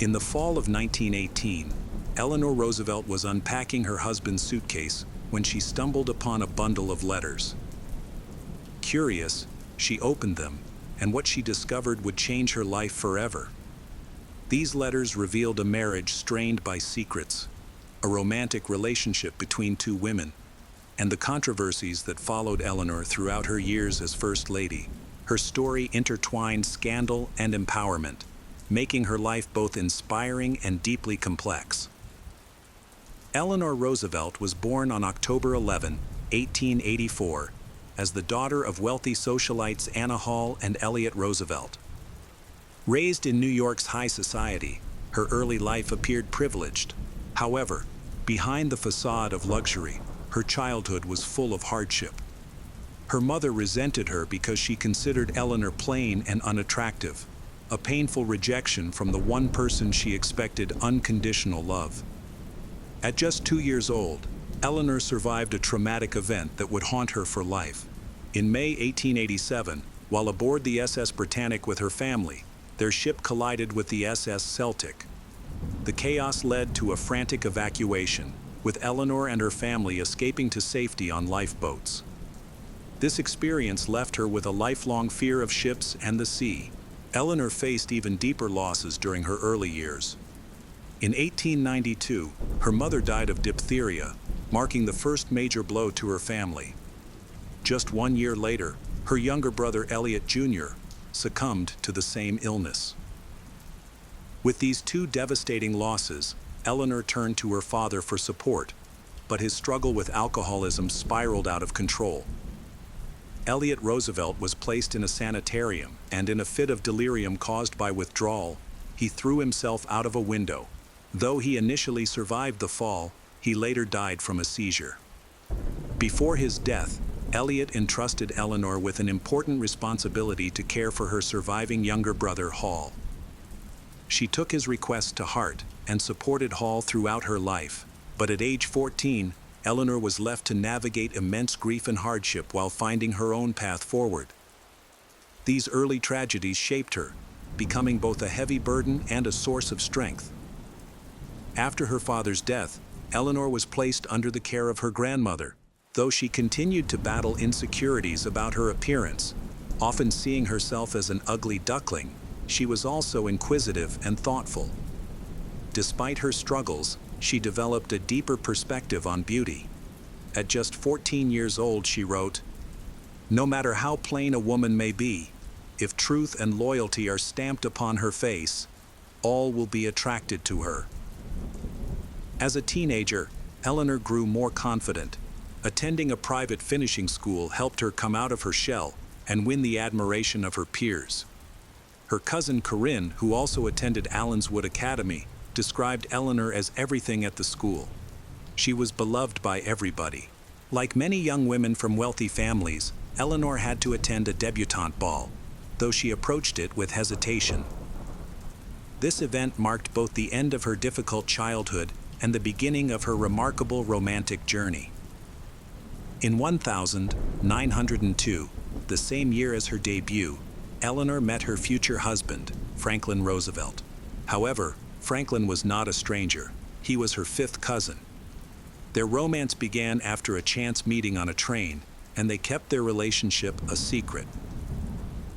In the fall of 1918, Eleanor Roosevelt was unpacking her husband's suitcase when she stumbled upon a bundle of letters. Curious, she opened them, and what she discovered would change her life forever. These letters revealed a marriage strained by secrets, a romantic relationship between two women, and the controversies that followed Eleanor throughout her years as First Lady. Her story intertwined scandal and empowerment, making her life both inspiring and deeply complex. Eleanor Roosevelt was born on October 11, 1884, as the daughter of wealthy socialites Anna Hall and Elliott Roosevelt. Raised in New York's high society, her early life appeared privileged. However, behind the facade of luxury, her childhood was full of hardship. Her mother resented her because she considered Eleanor plain and unattractive, a painful rejection from the one person she expected unconditional love. At just 2 years old, Eleanor survived a traumatic event that would haunt her for life. In May 1887, while aboard the SS Britannic with her family, their ship collided with the SS Celtic. The chaos led to a frantic evacuation, with Eleanor and her family escaping to safety on lifeboats. This experience left her with a lifelong fear of ships and the sea. Eleanor faced even deeper losses during her early years. In 1892, her mother died of diphtheria, marking the first major blow to her family. Just 1 year later, her younger brother Elliott Jr. succumbed to the same illness. With these two devastating losses, Eleanor turned to her father for support, but his struggle with alcoholism spiraled out of control. Elliott Roosevelt was placed in a sanitarium, and in a fit of delirium caused by withdrawal, he threw himself out of a window. Though he initially survived the fall, he later died from a seizure. Before his death, Elliott entrusted Eleanor with an important responsibility to care for her surviving younger brother, Hall. She took his request to heart and supported Hall throughout her life, but at age 14, Eleanor was left to navigate immense grief and hardship while finding her own path forward. These early tragedies shaped her, becoming both a heavy burden and a source of strength. After her father's death, Eleanor was placed under the care of her grandmother, though she continued to battle insecurities about her appearance. Often seeing herself as an ugly duckling, she was also inquisitive and thoughtful. Despite her struggles, she developed a deeper perspective on beauty. At just 14 years old, she wrote, "No matter how plain a woman may be, if truth and loyalty are stamped upon her face, all will be attracted to her." As a teenager, Eleanor grew more confident. Attending a private finishing school helped her come out of her shell and win the admiration of her peers. Her cousin Corinne, who also attended Allenswood Academy, described Eleanor as everything at the school. She was beloved by everybody. Like many young women from wealthy families, Eleanor had to attend a debutante ball, though she approached it with hesitation. This event marked both the end of her difficult childhood and the beginning of her remarkable romantic journey. In 1902, the same year as her debut, Eleanor met her future husband, Franklin Roosevelt. However, Franklin was not a stranger. He was her fifth cousin. Their romance began after a chance meeting on a train, and they kept their relationship a secret.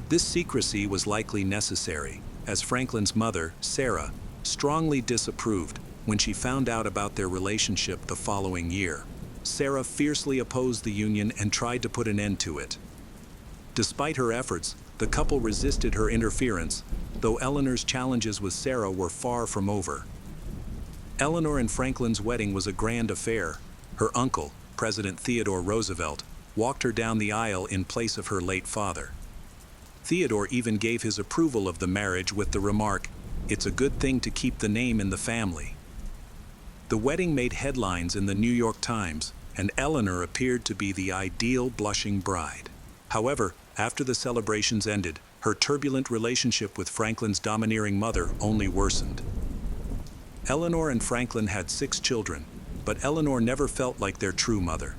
This secrecy was likely necessary, as Franklin's mother, Sarah, strongly disapproved when she found out about their relationship the following year. Sarah fiercely opposed the union and tried to put an end to it. Despite her efforts, the couple resisted her interference, though Eleanor's challenges with Sarah were far from over. Eleanor and Franklin's wedding was a grand affair. Her uncle, President Theodore Roosevelt, walked her down the aisle in place of her late father. Theodore even gave his approval of the marriage with the remark, "It's a good thing to keep the name in the family." The wedding made headlines in the New York Times, and Eleanor appeared to be the ideal blushing bride. However, after the celebrations ended, her turbulent relationship with Franklin's domineering mother only worsened. Eleanor and Franklin had 6 children, but Eleanor never felt like their true mother.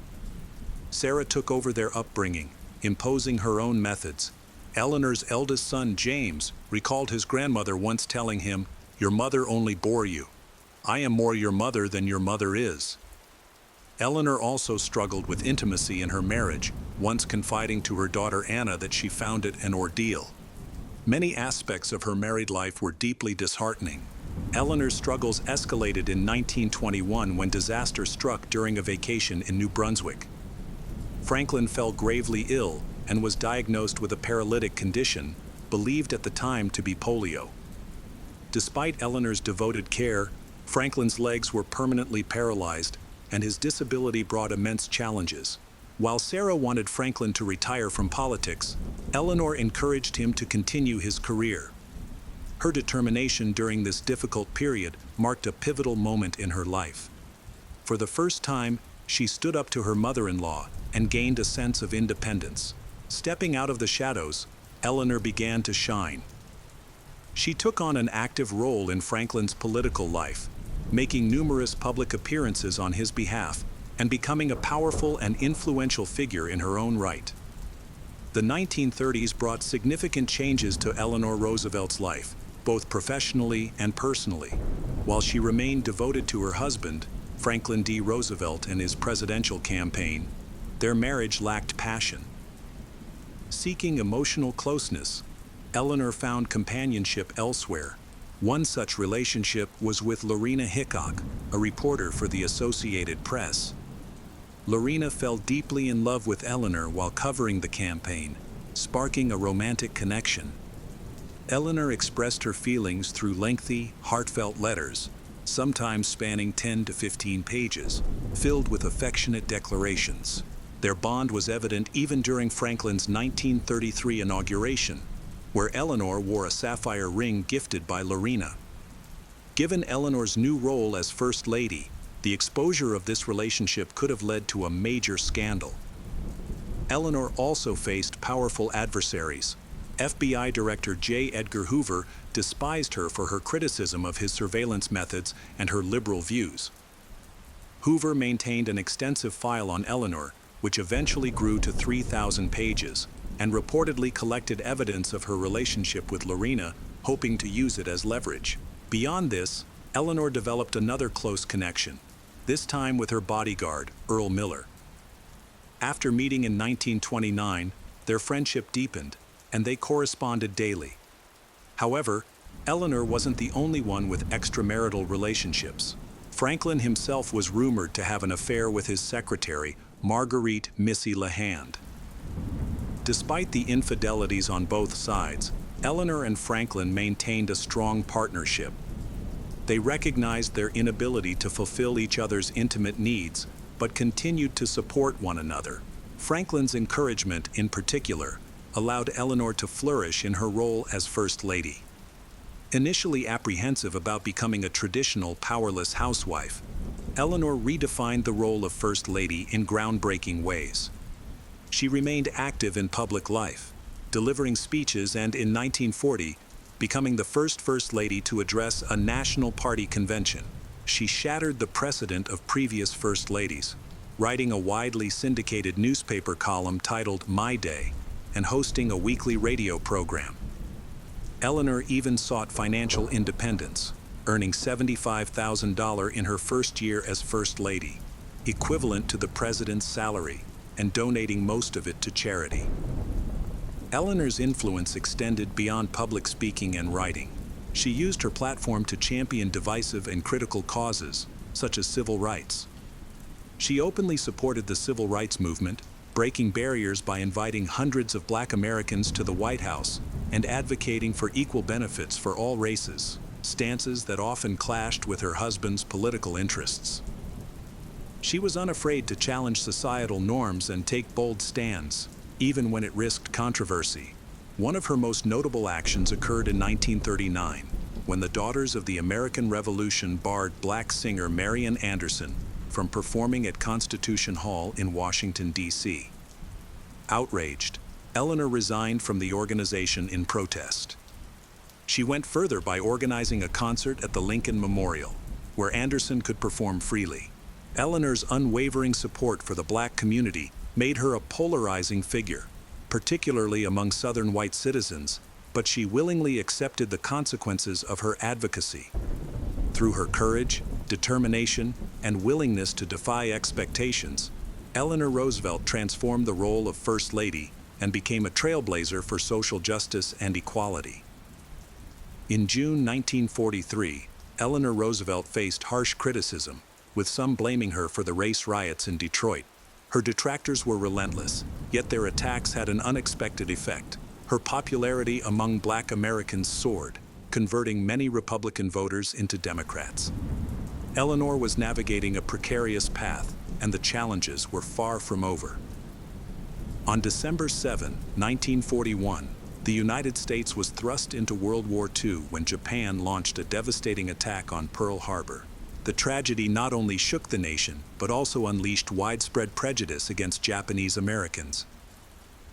Sarah took over their upbringing, imposing her own methods. Eleanor's eldest son, James, recalled his grandmother once telling him, Your mother only bore you. I am more your mother than your mother is. Eleanor also struggled with intimacy in her marriage, once confiding to her daughter Anna that she found it an ordeal. Many aspects of her married life were deeply disheartening. Eleanor's struggles escalated in 1921 when disaster struck during a vacation in New Brunswick. Franklin fell gravely ill and was diagnosed with a paralytic condition, believed at the time to be polio. Despite Eleanor's devoted care, Franklin's legs were permanently paralyzed, and his disability brought immense challenges. While Sarah wanted Franklin to retire from politics, Eleanor encouraged him to continue his career. Her determination during this difficult period marked a pivotal moment in her life. For the first time, she stood up to her mother-in-law and gained a sense of independence. Stepping out of the shadows, Eleanor began to shine. She took on an active role in Franklin's political life, making numerous public appearances on his behalf and becoming a powerful and influential figure in her own right. The 1930s brought significant changes to Eleanor Roosevelt's life, both professionally and personally. While she remained devoted to her husband, Franklin D. Roosevelt, and his presidential campaign, their marriage lacked passion. Seeking emotional closeness, Eleanor found companionship elsewhere. One such relationship was with Lorena Hickok, a reporter for the Associated Press. Lorena fell deeply in love with Eleanor while covering the campaign, sparking a romantic connection. Eleanor expressed her feelings through lengthy, heartfelt letters, sometimes spanning 10 to 15 pages, filled with affectionate declarations. Their bond was evident even during Franklin's 1933 inauguration, where Eleanor wore a sapphire ring gifted by Lorena. Given Eleanor's new role as First Lady, the exposure of this relationship could have led to a major scandal. Eleanor also faced powerful adversaries. FBI Director J. Edgar Hoover despised her for her criticism of his surveillance methods and her liberal views. Hoover maintained an extensive file on Eleanor, which eventually grew to 3,000 pages, and reportedly collected evidence of her relationship with Lorena, hoping to use it as leverage. Beyond this, Eleanor developed another close connection, this time with her bodyguard, Earl Miller. After meeting in 1929, their friendship deepened, and they corresponded daily. However, Eleanor wasn't the only one with extramarital relationships. Franklin himself was rumored to have an affair with his secretary, Marguerite Missy LeHand. Despite the infidelities on both sides, Eleanor and Franklin maintained a strong partnership. They recognized their inability to fulfill each other's intimate needs, but continued to support one another. Franklin's encouragement, in particular, allowed Eleanor to flourish in her role as First Lady. Initially apprehensive about becoming a traditional, powerless housewife, Eleanor redefined the role of First Lady in groundbreaking ways. She remained active in public life, delivering speeches and, in 1940, becoming the first First Lady to address a national party convention. She shattered the precedent of previous First Ladies, writing a widely syndicated newspaper column titled My Day and hosting a weekly radio program. Eleanor even sought financial independence, earning $75,000 in her first year as First Lady, equivalent to the president's salary, and donating most of it to charity. Eleanor's influence extended beyond public speaking and writing. She used her platform to champion divisive and critical causes, such as civil rights. She openly supported the civil rights movement, breaking barriers by inviting hundreds of Black Americans to the White House and advocating for equal benefits for all races, stances that often clashed with her husband's political interests. She was unafraid to challenge societal norms and take bold stands, even when it risked controversy. One of her most notable actions occurred in 1939, when the Daughters of the American Revolution barred Black singer Marian Anderson from performing at Constitution Hall in Washington, D.C. Outraged, Eleanor resigned from the organization in protest. She went further by organizing a concert at the Lincoln Memorial, where Anderson could perform freely. Eleanor's unwavering support for the Black community made her a polarizing figure, particularly among Southern white citizens, but she willingly accepted the consequences of her advocacy. Through her courage, determination, and willingness to defy expectations, Eleanor Roosevelt transformed the role of First Lady and became a trailblazer for social justice and equality. In June 1943, Eleanor Roosevelt faced harsh criticism, with some blaming her for the race riots in Detroit. Her detractors were relentless, yet their attacks had an unexpected effect. Her popularity among Black Americans soared, converting many Republican voters into Democrats. Eleanor was navigating a precarious path, and the challenges were far from over. On December 7, 1941, the United States was thrust into World War II when Japan launched a devastating attack on Pearl Harbor. The tragedy not only shook the nation, but also unleashed widespread prejudice against Japanese Americans.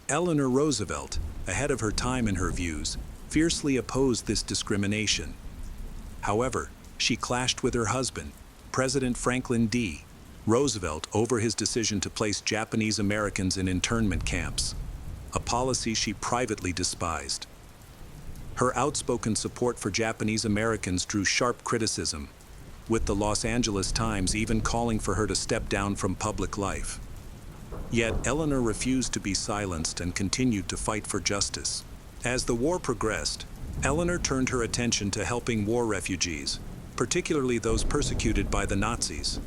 Eleanor Roosevelt, ahead of her time in her views, fiercely opposed this discrimination. However, she clashed with her husband, President Franklin D. Roosevelt, over his decision to place Japanese Americans in internment camps, a policy she privately despised. Her outspoken support for Japanese Americans drew sharp criticism, with the Los Angeles Times even calling for her to step down from public life. Yet Eleanor refused to be silenced and continued to fight for justice. As the war progressed, Eleanor turned her attention to helping war refugees, particularly those persecuted by the Nazis.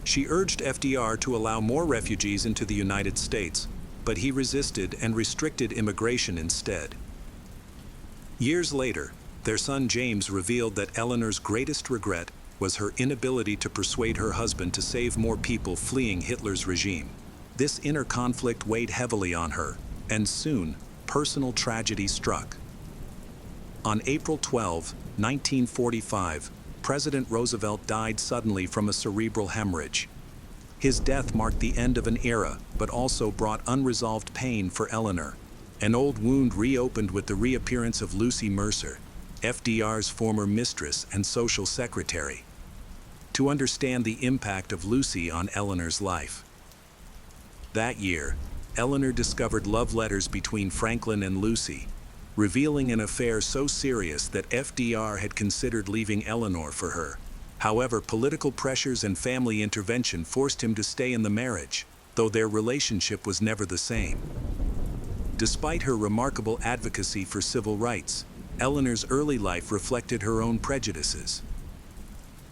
She urged FDR to allow more refugees into the United States, but he resisted and restricted immigration instead. Years later, their son James revealed that Eleanor's greatest regret was her inability to persuade her husband to save more people fleeing Hitler's regime. This inner conflict weighed heavily on her, and soon, personal tragedy struck. On April 12, 1945, President Roosevelt died suddenly from a cerebral hemorrhage. His death marked the end of an era, but also brought unresolved pain for Eleanor. An old wound reopened with the reappearance of Lucy Mercer, FDR's former mistress and social secretary. To understand the impact of Lucy on Eleanor's life. That year, Eleanor discovered love letters between Franklin and Lucy, revealing an affair so serious that FDR had considered leaving Eleanor for her. However, political pressures and family intervention forced him to stay in the marriage, though their relationship was never the same. Despite her remarkable advocacy for civil rights, Eleanor's early life reflected her own prejudices.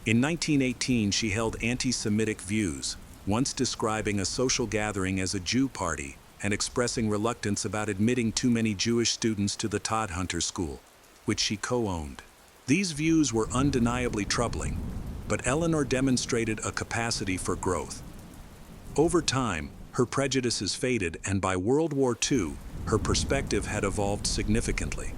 In 1918, she held anti-Semitic views, once describing a social gathering as a Jew party and expressing reluctance about admitting too many Jewish students to the Todhunter School, which she co-owned. These views were undeniably troubling, but Eleanor demonstrated a capacity for growth. Over time, her prejudices faded, and by World War II, her perspective had evolved significantly.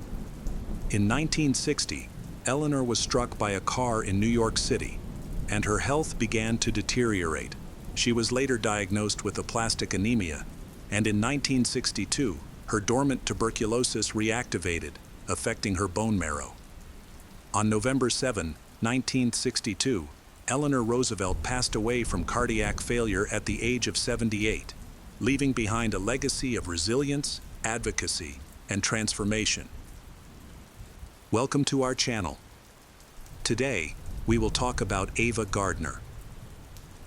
In 1960, Eleanor was struck by a car in New York City, and her health began to deteriorate. She was later diagnosed with aplastic anemia, and in 1962, her dormant tuberculosis reactivated, affecting her bone marrow. On November 7, 1962, Eleanor Roosevelt passed away from cardiac failure at the age of 78, leaving behind a legacy of resilience, advocacy, and transformation. Welcome to our channel. Today, we will talk about Ava Gardner.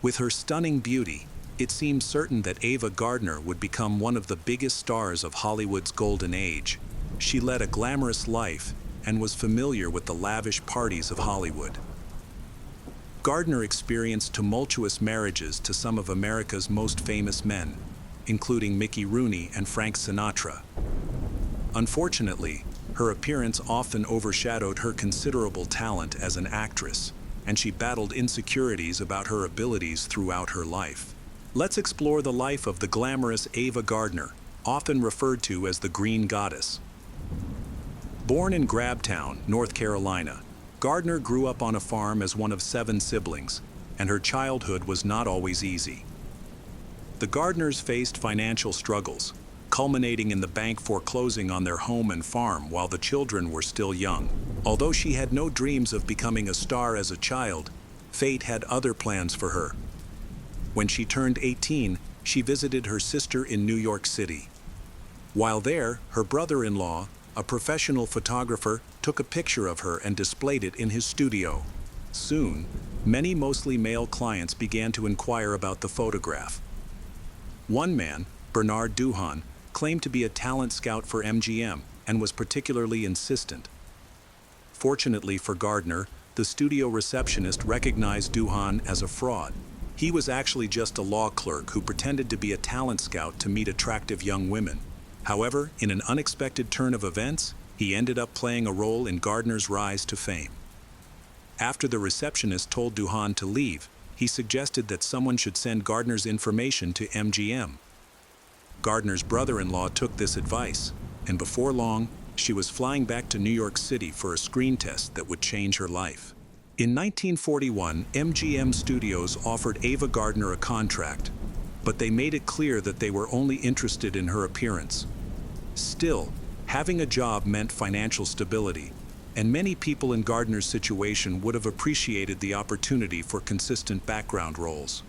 With her stunning beauty, it seemed certain that Ava Gardner would become one of the biggest stars of Hollywood's golden age. She led a glamorous life and was familiar with the lavish parties of Hollywood. Gardner experienced tumultuous marriages to some of America's most famous men, including Mickey Rooney and Frank Sinatra. Unfortunately, her appearance often overshadowed her considerable talent as an actress, and she battled insecurities about her abilities throughout her life. Let's explore the life of the glamorous Ava Gardner, often referred to as the Green Goddess. Born in Grabtown, North Carolina, Gardner grew up on a farm as one of 7 siblings, and her childhood was not always easy. The Gardners faced financial struggles, culminating in the bank foreclosing on their home and farm while the children were still young. Although she had no dreams of becoming a star as a child, fate had other plans for her. When she turned 18, she visited her sister in New York City. While there, her brother-in-law, a professional photographer took a picture of her and displayed it in his studio. Soon, many mostly male clients began to inquire about the photograph. One man, Bernard Duhan, claimed to be a talent scout for MGM and was particularly insistent. Fortunately for Gardner, the studio receptionist recognized Duhan as a fraud. He was actually just a law clerk who pretended to be a talent scout to meet attractive young women. However, in an unexpected turn of events, he ended up playing a role in Gardner's rise to fame. After the receptionist told Duhan to leave, he suggested that someone should send Gardner's information to MGM. Gardner's brother-in-law took this advice, and before long, she was flying back to New York City for a screen test that would change her life. In 1941, MGM Studios offered Ava Gardner a contract, but they made it clear that they were only interested in her appearance. Still, having a job meant financial stability, and many people in Gardner's situation would have appreciated the opportunity for consistent background roles.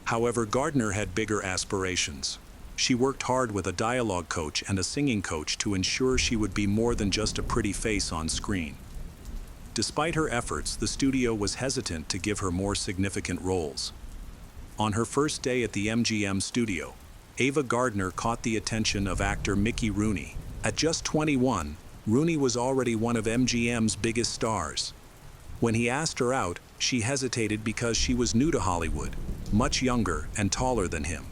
However, Gardner had bigger aspirations. She worked hard with a dialogue coach and a singing coach to ensure she would be more than just a pretty face on screen. Despite her efforts, the studio was hesitant to give her more significant roles. On her first day at the MGM studio, Ava Gardner caught the attention of actor Mickey Rooney. At just 21, Rooney was already one of MGM's biggest stars. When he asked her out, she hesitated because she was new to Hollywood, much younger and taller than him.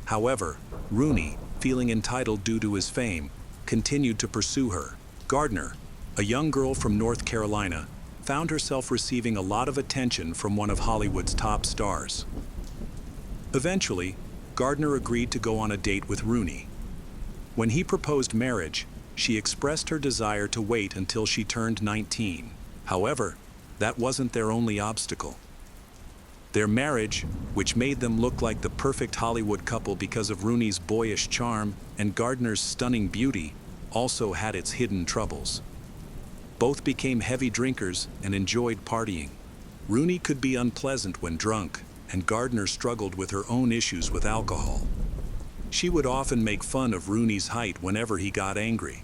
However, Rooney, feeling entitled due to his fame, continued to pursue her. Gardner, a young girl from North Carolina, found herself receiving a lot of attention from one of Hollywood's top stars. Eventually, Gardner agreed to go on a date with Rooney. When he proposed marriage, she expressed her desire to wait until she turned 19. However, that wasn't their only obstacle. Their marriage, which made them look like the perfect Hollywood couple because of Rooney's boyish charm and Gardner's stunning beauty, also had its hidden troubles. Both became heavy drinkers and enjoyed partying. Rooney could be unpleasant when drunk, and Gardner struggled with her own issues with alcohol. She would often make fun of Rooney's height whenever he got angry.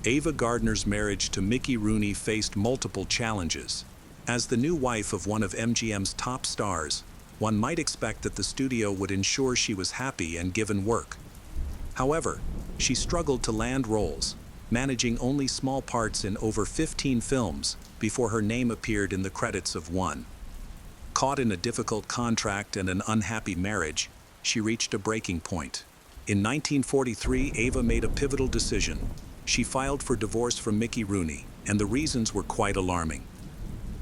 Ava Gardner's marriage to Mickey Rooney faced multiple challenges. As the new wife of one of MGM's top stars, one might expect that the studio would ensure she was happy and given work. However, she struggled to land roles, managing only small parts in over 15 films before her name appeared in the credits of one. Caught in a difficult contract and an unhappy marriage, she reached a breaking point. In 1943, Ava made a pivotal decision. She filed for divorce from Mickey Rooney, and the reasons were quite alarming.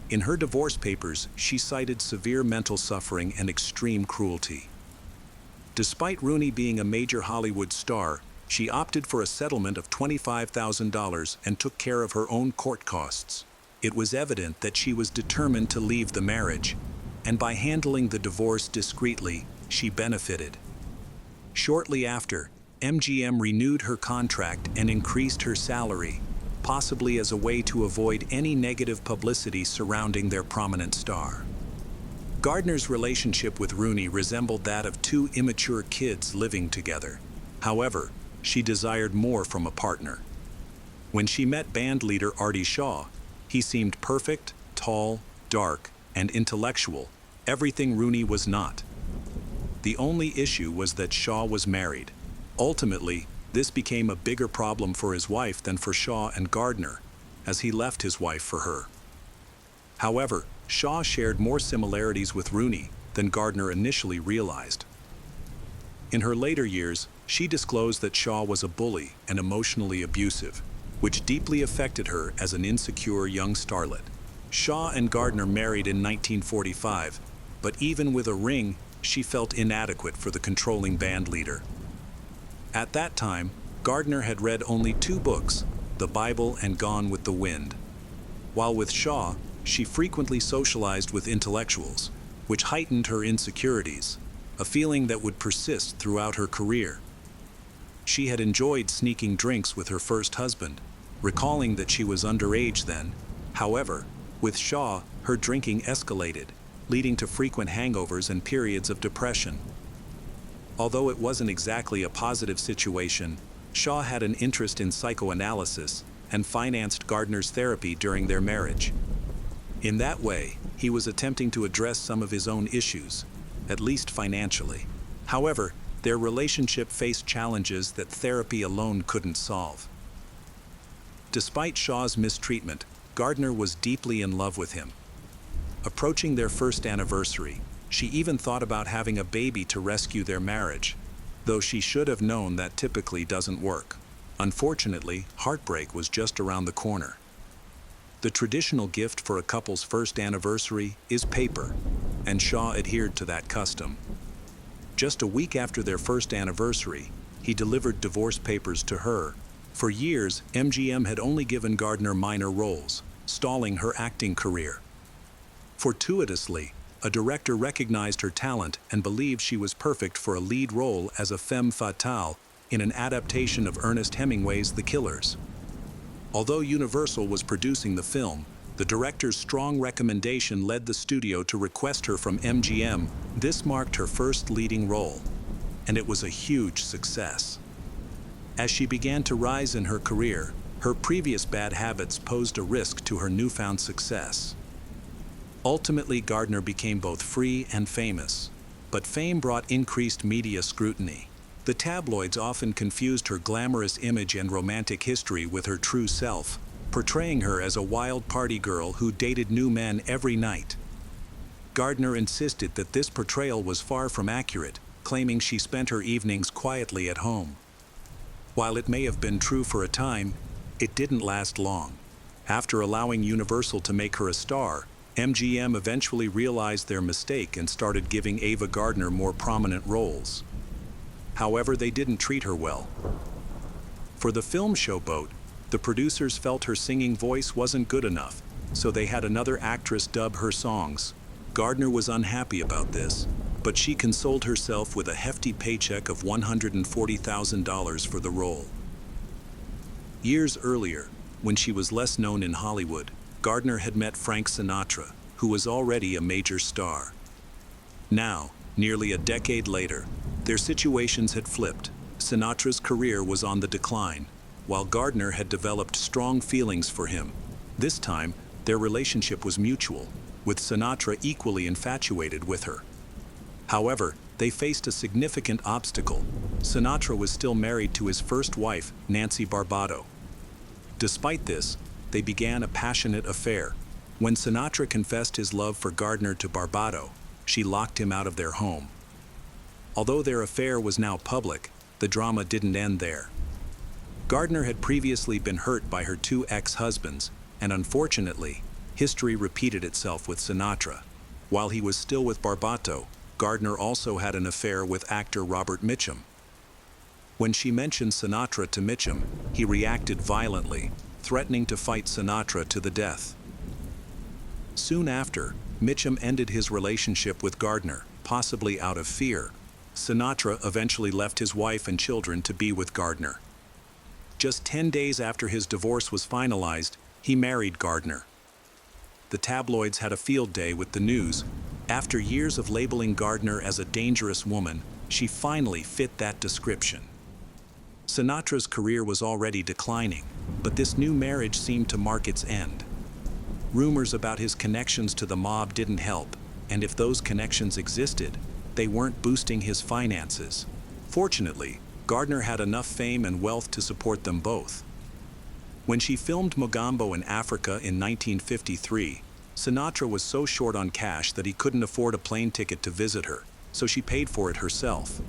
In her divorce papers, she cited severe mental suffering and extreme cruelty. Despite Rooney being a major Hollywood star, she opted for a settlement of $25,000 and took care of her own court costs. It was evident that she was determined to leave the marriage, and by handling the divorce discreetly, she benefited. Shortly after, MGM renewed her contract and increased her salary, possibly as a way to avoid any negative publicity surrounding their prominent star. Gardner's relationship with Rooney resembled that of two immature kids living together. However, she desired more from a partner. When she met bandleader Artie Shaw, he seemed perfect, tall, dark, and intellectual, everything Rooney was not. The only issue was that Shaw was married. Ultimately, this became a bigger problem for his wife than for Shaw and Gardner, as he left his wife for her. However, Shaw shared more similarities with Rooney than Gardner initially realized. In her later years, she disclosed that Shaw was a bully and emotionally abusive, which deeply affected her as an insecure young starlet. Shaw and Gardner married in 1945, but even with a ring, she felt inadequate for the controlling bandleader. At that time, Gardner had read only 2 books, the Bible and Gone with the Wind. While with Shaw, she frequently socialized with intellectuals, which heightened her insecurities, a feeling that would persist throughout her career. She had enjoyed sneaking drinks with her first husband, recalling that she was underage then. However, with Shaw, her drinking escalated, leading to frequent hangovers and periods of depression. Although it wasn't exactly a positive situation, Shaw had an interest in psychoanalysis and financed Gardner's therapy during their marriage. In that way, he was attempting to address some of his own issues, at least financially. However, their relationship faced challenges that therapy alone couldn't solve. Despite Shaw's mistreatment, Gardner was deeply in love with him. Approaching their first anniversary, she even thought about having a baby to rescue their marriage, though she should have known that typically doesn't work. Unfortunately, heartbreak was just around the corner. The traditional gift for a couple's first anniversary is paper, and Shaw adhered to that custom. Just a week after their first anniversary, he delivered divorce papers to her. For years, MGM had only given Gardner minor roles, stalling her acting career. Fortuitously, a director recognized her talent and believed she was perfect for a lead role as a femme fatale in an adaptation of Ernest Hemingway's The Killers. Although Universal was producing the film, the director's strong recommendation led the studio to request her from MGM. This marked her first leading role, and it was a huge success. As she began to rise in her career, her previous bad habits posed a risk to her newfound success. Ultimately, Gardner became both free and famous, but fame brought increased media scrutiny. The tabloids often confused her glamorous image and romantic history with her true self, portraying her as a wild party girl who dated new men every night. Gardner insisted that this portrayal was far from accurate, claiming she spent her evenings quietly at home. While it may have been true for a time, it didn't last long. After allowing Universal to make her a star, MGM eventually realized their mistake and started giving Ava Gardner more prominent roles. However, they didn't treat her well. For the film Showboat, the producers felt her singing voice wasn't good enough, so they had another actress dub her songs. Gardner was unhappy about this, but she consoled herself with a hefty paycheck of $140,000 for the role. Years earlier, when she was less known in Hollywood, Gardner had met Frank Sinatra, who was already a major star. Now, nearly a decade later, their situations had flipped. Sinatra's career was on the decline, while Gardner had developed strong feelings for him. This time, their relationship was mutual, with Sinatra equally infatuated with her. However, they faced a significant obstacle. Sinatra was still married to his first wife, Nancy Barbato. Despite this, they began a passionate affair. When Sinatra confessed his love for Gardner to Barbato, she locked him out of their home. Although their affair was now public, the drama didn't end there. Gardner had previously been hurt by her two ex-husbands, and unfortunately, history repeated itself with Sinatra. While he was still with Barbato, Gardner also had an affair with actor Robert Mitchum. When she mentioned Sinatra to Mitchum, he reacted violently, threatening to fight Sinatra to the death. Soon after, Mitchum ended his relationship with Gardner, possibly out of fear. Sinatra eventually left his wife and children to be with Gardner. Just 10 days after his divorce was finalized, he married Gardner. The tabloids had a field day with the news. After years of labeling Gardner as a dangerous woman, she finally fit that description. Sinatra's career was already declining, but this new marriage seemed to mark its end. Rumors about his connections to the mob didn't help, and if those connections existed, they weren't boosting his finances. Fortunately, Gardner had enough fame and wealth to support them both. When she filmed Mogambo in Africa in 1953, Sinatra was so short on cash that he couldn't afford a plane ticket to visit her, so she paid for it herself.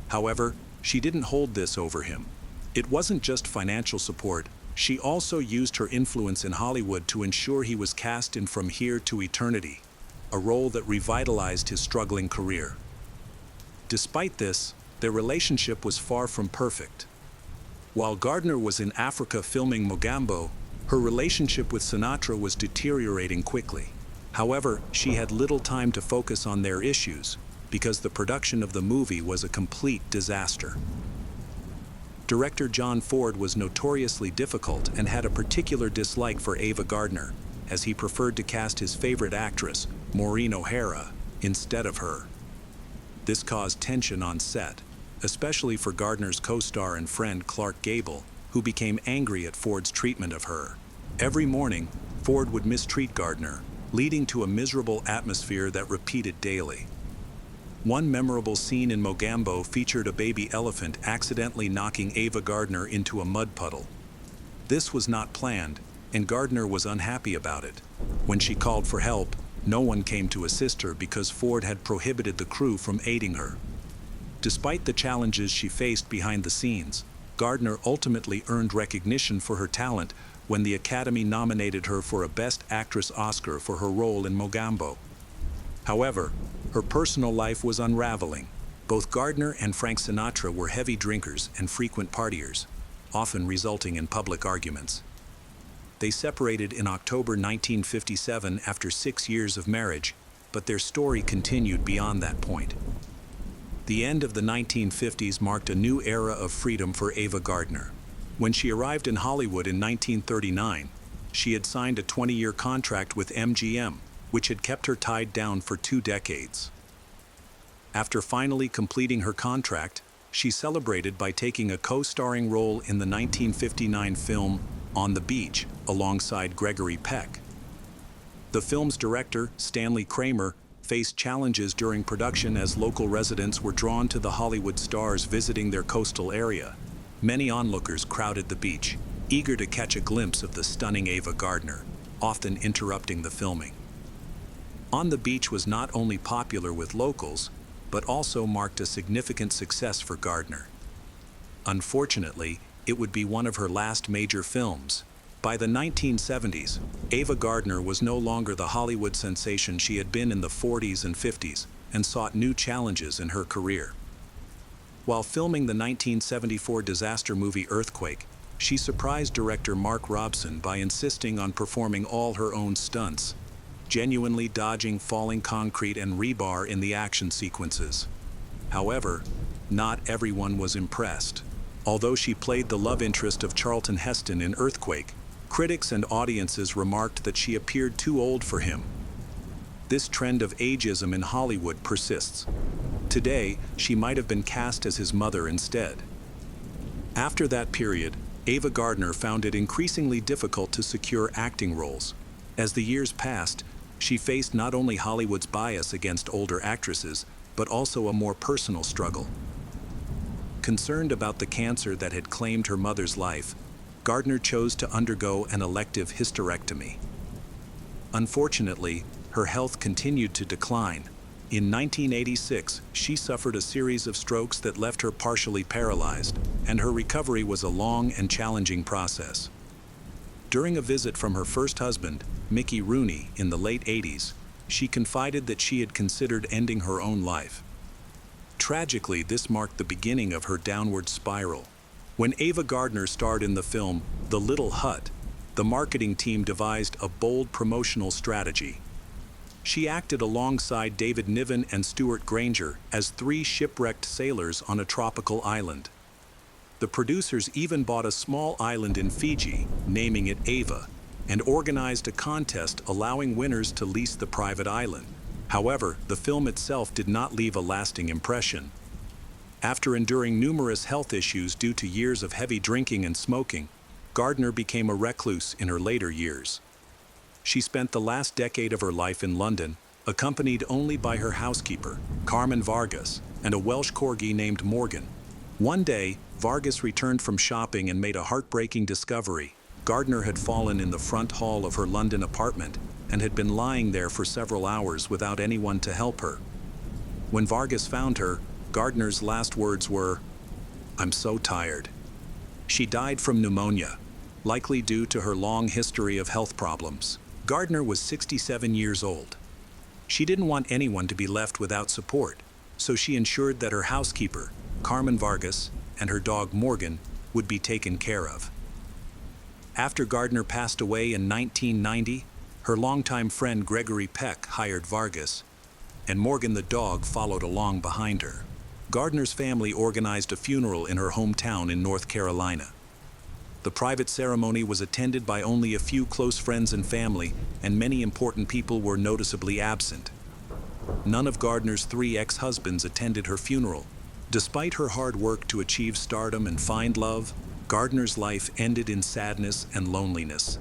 However, she didn't hold this over him. It wasn't just financial support, she also used her influence in Hollywood to ensure he was cast in From Here to Eternity, a role that revitalized his struggling career. Despite this, their relationship was far from perfect. While Gardner was in Africa filming Mogambo, her relationship with Sinatra was deteriorating quickly. However, she had little time to focus on their issues, because the production of the movie was a complete disaster. Director John Ford was notoriously difficult and had a particular dislike for Ava Gardner, as he preferred to cast his favorite actress, Maureen O'Hara, instead of her. This caused tension on set, especially for Gardner's co-star and friend Clark Gable, who became angry at Ford's treatment of her. Every morning, Ford would mistreat Gardner, leading to a miserable atmosphere that repeated daily. One memorable scene in Mogambo featured a baby elephant accidentally knocking Ava Gardner into a mud puddle. This was not planned, and Gardner was unhappy about it. When she called for help, no one came to assist her because Ford had prohibited the crew from aiding her. Despite the challenges she faced behind the scenes, Gardner ultimately earned recognition for her talent when the Academy nominated her for a Best Actress Oscar for her role in Mogambo. However, her personal life was unraveling. Both Gardner and Frank Sinatra were heavy drinkers and frequent partiers, often resulting in public arguments. They separated in October 1957 after 6 years of marriage, but their story continued beyond that point. The end of the 1950s marked a new era of freedom for Ava Gardner. When she arrived in Hollywood in 1939, she had signed a 20-year contract with MGM, which had kept her tied down for 2 decades. After finally completing her contract, she celebrated by taking a co-starring role in the 1959 film On the Beach, alongside Gregory Peck. The film's director, Stanley Kramer, faced challenges during production as local residents were drawn to the Hollywood stars visiting their coastal area. Many onlookers crowded the beach, eager to catch a glimpse of the stunning Ava Gardner, often interrupting the filming. On the Beach was not only popular with locals, but also marked a significant success for Gardner. Unfortunately, it would be one of her last major films. By the 1970s, Ava Gardner was no longer the Hollywood sensation she had been in the 40s and 50s, and sought new challenges in her career. While filming the 1974 disaster movie Earthquake, she surprised director Mark Robson by insisting on performing all her own stunts, genuinely dodging falling concrete and rebar in the action sequences. However, not everyone was impressed. Although she played the love interest of Charlton Heston in Earthquake, critics and audiences remarked that she appeared too old for him. This trend of ageism in Hollywood persists. Today, she might have been cast as his mother instead. After that period, Ava Gardner found it increasingly difficult to secure acting roles. As the years passed, she faced not only Hollywood's bias against older actresses, but also a more personal struggle. Concerned about the cancer that had claimed her mother's life, Gardner chose to undergo an elective hysterectomy. Unfortunately, her health continued to decline. In 1986, she suffered a series of strokes that left her partially paralyzed, and her recovery was a long and challenging process. During a visit from her first husband, Mickey Rooney, in the late 80s, she confided that she had considered ending her own life. Tragically, this marked the beginning of her downward spiral. When Ava Gardner starred in the film The Little Hut, the marketing team devised a bold promotional strategy. She acted alongside David Niven and Stuart Granger as 3 shipwrecked sailors on a tropical island. The producers even bought a small island in Fiji, naming it Ava, and organized a contest allowing winners to lease the private island. However, the film itself did not leave a lasting impression. After enduring numerous health issues due to years of heavy drinking and smoking, Gardner became a recluse in her later years. She spent the last decade of her life in London, accompanied only by her housekeeper, Carmen Vargas, and a Welsh corgi named Morgan. One day, Vargas returned from shopping and made a heartbreaking discovery. Gardner had fallen in the front hall of her London apartment and had been lying there for several hours without anyone to help her. When Vargas found her, Gardner's last words were, "I'm so tired." She died from pneumonia, likely due to her long history of health problems. Gardner was 67 years old. She didn't want anyone to be left without support, so she ensured that her housekeeper, Carmen Vargas, and her dog Morgan would be taken care of. After Gardner passed away in 1990, her longtime friend Gregory Peck hired Vargas, and Morgan the dog followed along behind her. Gardner's family organized a funeral in her hometown in North Carolina. The private ceremony was attended by only a few close friends and family, and many important people were noticeably absent. None of Gardner's 3 ex-husbands attended her funeral, Despite her hard work to achieve stardom and find love, Gardner's life ended in sadness and loneliness.